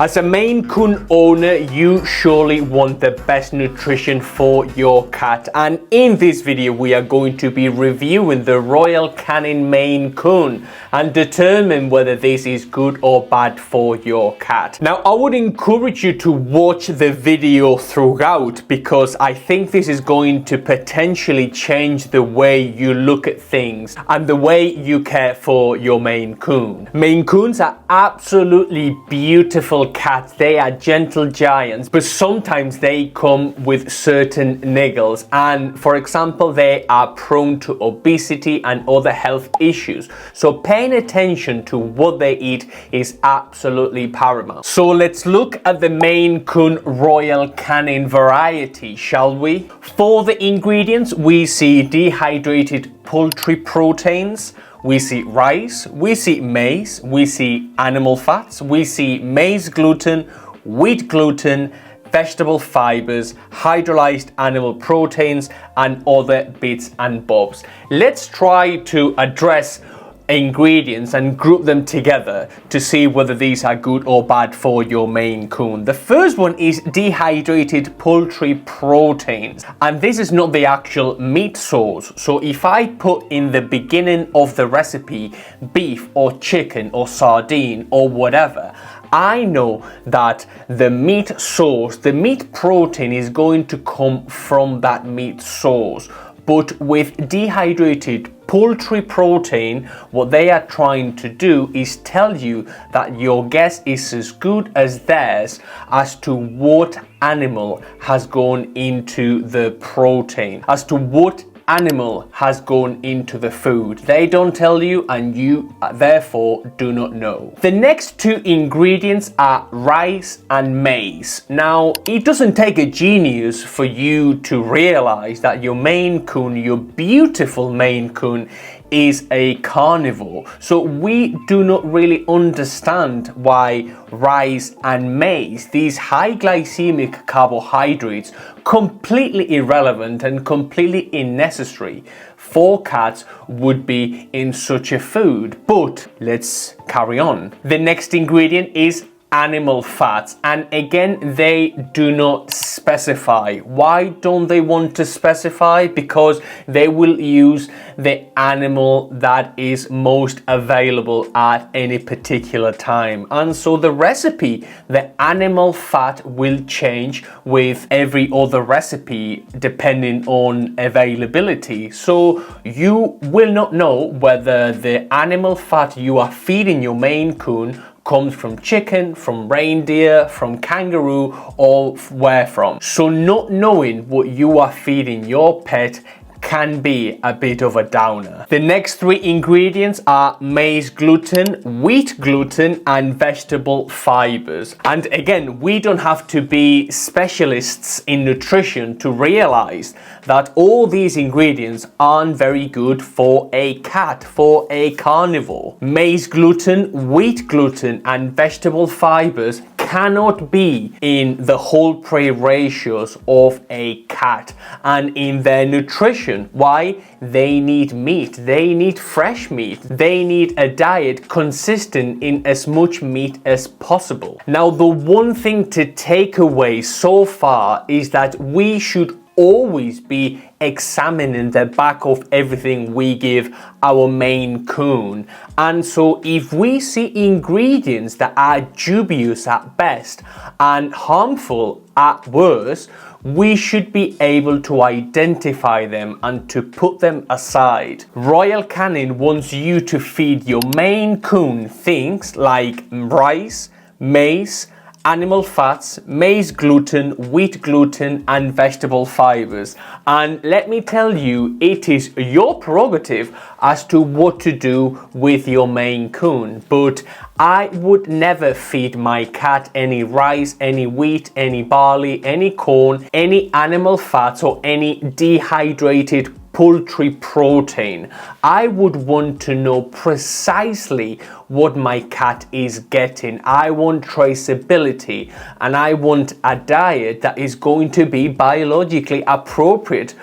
As a Maine Coon owner, you surely want the best nutrition for your cat, and in this video we are going to be reviewing the Royal Canin Maine Coon and determine whether this is good or bad for your cat. Now, I would encourage you to watch the video throughout because I think this is going to potentially change the way you look at things and the way you care for your Maine Coon. Maine Coons are absolutely beautiful cats. They are gentle giants, but sometimes they come with certain niggles, and for example they are prone to obesity and other health issues, so paying attention to what they eat is absolutely paramount. So let's look at the Maine Coon Royal Canin variety, shall we? For the ingredients, we see dehydrated poultry proteins, we see rice, we see maize, we see animal fats, we see maize gluten, wheat gluten, vegetable fibers, hydrolyzed animal proteins, and other bits and bobs. Let's try to address ingredients and group them together to see whether these are good or bad for your Maine Coon. The first one is dehydrated poultry proteins, and this is not the actual meat source. So if I put in the beginning of the recipe beef or chicken or sardine or whatever, I know that the meat source, the meat protein, is going to come from that meat source. But with dehydrated poultry protein, what they are trying to do is tell you that your guess is as good as theirs as to what animal has gone into the protein, as to what animal has gone into the food. They don't tell you, and you therefore do not know. The next two ingredients are rice and maize. Now, it doesn't take a genius for you to realize that your Maine Coon, your beautiful Maine Coon, is a carnivore. So we do not really understand why rice and maize, these high glycemic carbohydrates, completely irrelevant and completely unnecessary for cats, would be in such a food. But let's carry on. The next ingredient is animal fats, and again they do not specify. Why don't they want to specify? Because they will use the animal that is most available at any particular time, and so the recipe, the animal fat, will change with every other recipe depending on availability. So you will not know whether the animal fat you are feeding your Maine Coon comes from chicken, from reindeer, from kangaroo, or where from. So not knowing what you are feeding your pet can be a bit of a downer. The next three ingredients are maize gluten, wheat gluten, and vegetable fibers. And again, we don't have to be specialists in nutrition to realize that all these ingredients aren't very good for a cat, for a carnivore. Maize gluten, wheat gluten, and vegetable fibers cannot be in the whole prey ratios of a cat and in their nutrition. Why? They need meat, they need fresh meat, they need a diet consistent in as much meat as possible. Now, the one thing to take away so far is that we should always be examining the back of everything we give our Maine Coon. And so if we see ingredients that are dubious at best and harmful at worst, we should be able to identify them and to put them aside. Royal Canin wants you to feed your Maine Coon things like rice, maize, animal fats, maize gluten, wheat gluten, and vegetable fibers. And let me tell you, it is your prerogative as to what to do with your Maine Coon. But I would never feed my cat any rice, any wheat, any barley, any corn, any animal fats, or any dehydrated poultry protein. I would want to know precisely what my cat is getting. I want traceability, and I want a diet that is going to be biologically appropriate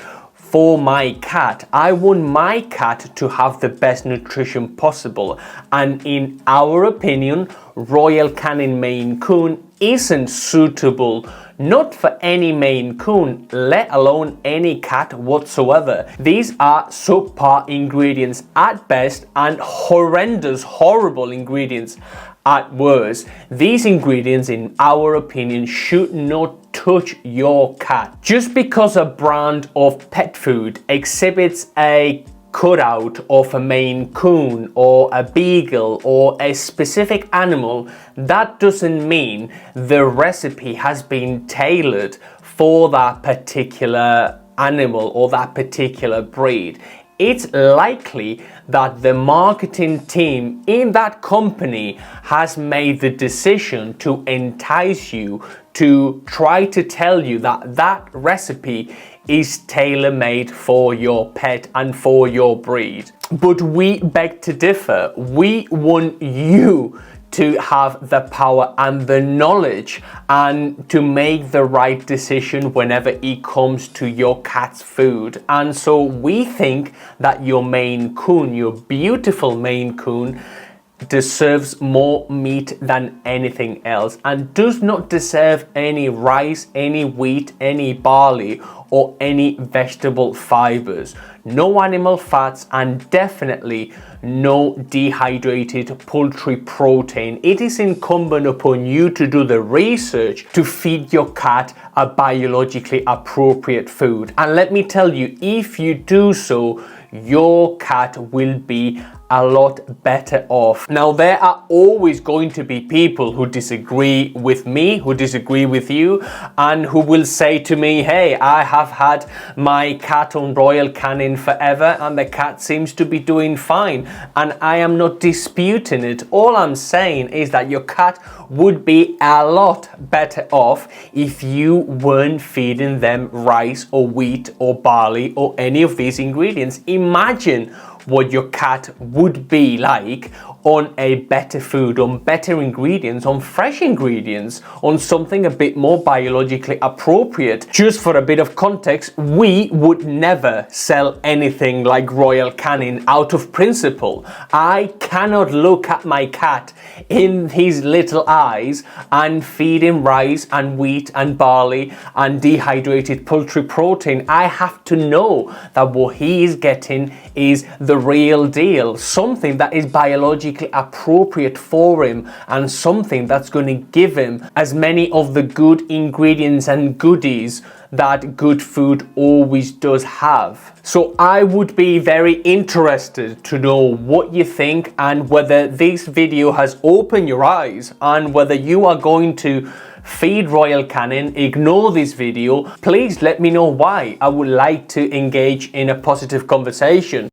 for my cat. I want my cat to have the best nutrition possible, and in our opinion, Royal Canin Maine Coon isn't suitable not for any Maine Coon, let alone any cat whatsoever. These are subpar ingredients at best and horrendous, horrible ingredients at worst. These ingredients, in our opinion, should not touch your cat. Just because a brand of pet food exhibits a cutout of a Maine Coon or a beagle or a specific animal, that doesn't mean the recipe has been tailored for that particular animal or that particular breed. It's likely that the marketing team in that company has made the decision to entice you, to try to tell you that that recipe is tailor-made for your pet and for your breed. But we beg to differ. We want you to have the power and the knowledge and to make the right decision whenever it comes to your cat's food. And so we think that your Maine Coon, your beautiful Maine Coon, deserves more meat than anything else and does not deserve any rice, any wheat, any barley, or any vegetable fibers. No animal fats and definitely no dehydrated poultry protein. It is incumbent upon you to do the research to feed your cat a biologically appropriate food. And let me tell you, if you do so, your cat will be a lot better off. Now, there are always going to be people who disagree with me, who disagree with you, and who will say to me, hey, I have had my cat on Royal Canin forever and the cat seems to be doing fine. And I am not disputing it. All I'm saying is that your cat would be a lot better off if you weren't feeding them rice or wheat or barley or any of these ingredients. Imagine what your cat would be like on a better food, on better ingredients, on fresh ingredients, on something a bit more biologically appropriate. Just for a bit of context, we would never sell anything like Royal Canin out of principle. I cannot look at my cat in his little eyes and feed him rice and wheat and barley and dehydrated poultry protein. I have to know that what he is getting is the real deal, something that is biologically appropriate for him and something that's going to give him as many of the good ingredients and goodies that good food always does have. So I would be very interested to know what you think and whether this video has opened your eyes and whether you are going to feed Royal Canin, ignore this video. Please let me know why. I would like to engage in a positive conversation.